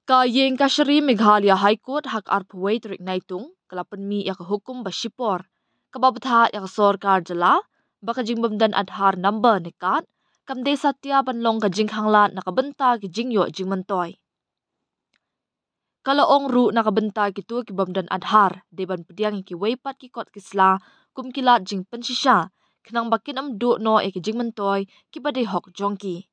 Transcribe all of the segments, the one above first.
Ka yeng ka Shri Meghalaya High Court hak arpuway turik naitung kalapan mi yak hukum basipor. Kababtha yak sorkar jala baka jingbamdan adhar number nekat kamde satya banlong ka jinghangla nakabenta ki jingyo jingmantoy. Kalau ong ru nakabenta kitu ki bamdan adhar deban pediang ki waypat ki kot kisla kumkilat jing pensisya kenang bakin amdu no ki jingmantoy ki badai hok jongki.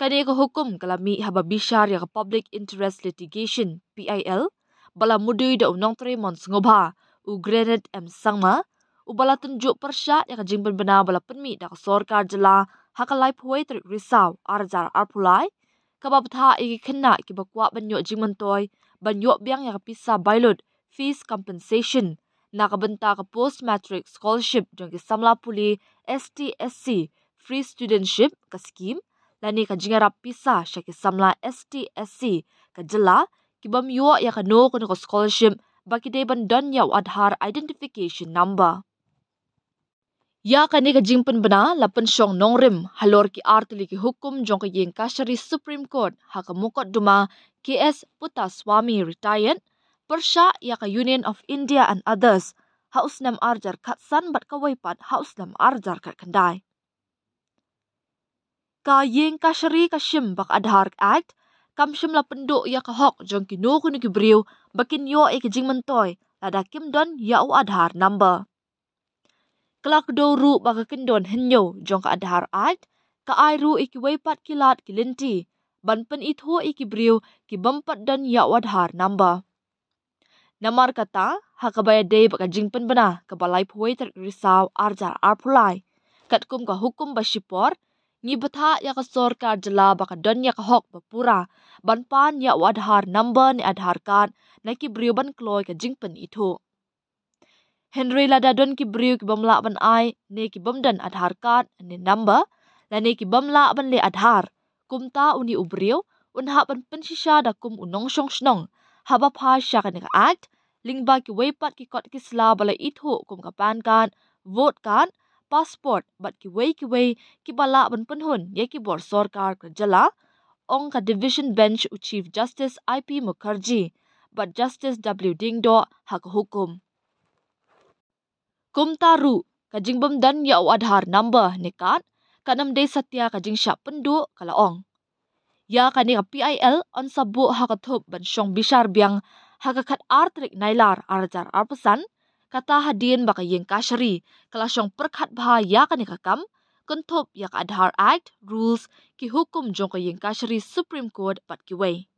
Kani ko hukum kalami hababishar ya Public Interest Litigation PIL bala mudui da unong tremon ngobha u Granite M Sangma u bala tunjuk persya ya kajingpan bena bala penmi da sorkar jela hakalai puai trik risau arjar arpulai kababtha iki kena ki bakwa banyo jingmantoy banyo biang ya pisa bailot fees compensation nakabenta ka post matric scholarship jong ki samla puli STSC free studentship ka scheme lani ka jingarap pisa siya ki samla STSC ka jela ki bamyo ya ka no ko scholarship baki de ban don yaw adhar identification number. Ya kani ka jingpan bena lapan syong nongrim halor ki artili ki hukum jong ka yeng kashari Supreme Court haka mukot duma KS Putaswamy retired persya ya ka Union of India and others haus nam arjar katsan bat kawaipat haus nam arjar kat kendai. Ka yeng ka Shri ka shim bak adhar act kam shim la penduk ya ka hok jong ki no kunu ki briu bakin yo e ki jingmantoy lada kim don ya u adhar number. Kelak do ru baka kendon henyo jong ka adhar act ka ai ru iki waypat kilat ki linti ban pen itho iki briu ki bampat don ya u adhar number. Namar kata hakabaya day baka jingpan bena ka balai puai ter risau arjar arpulai kat kum ka hukum basipor ngi betha ya ka sorkar jela baka don ya ka hok bapura ban pan ya u adhar number ni adhar card na ki briu ban kloy ka jingpan itho. Henry lada don ki briu ki bamla ban ai ne ki bamdan adhar card ni number la ne ki bamla ban le adhar kumta uni ubriu unha ban pensisya da kum unong syong snong haba pha sya ka act lingba ki waypat ki kot ki sla bala itho kum ka pan card vote card passport bat ki way ki bala ban penhun ye ki bor sorkar ka jala ong ka division bench u Chief Justice IP Mukherjee bat Justice W Dingdo hak hukum. Kum taru ka jingbam dan ya u adhar number nekat kanam de satya ka jing sya pendu kala ong. Ya kani ka PIL on sabu hakathop ban syong bishar biang hakakat artrik nailar arjar arpesan kata hadien baka yeng kashari kala syong perkhat bha ya kani kakam kenthop yak adhar act rules ki hukum jong ka yeng kashari Supreme Court pat ki way.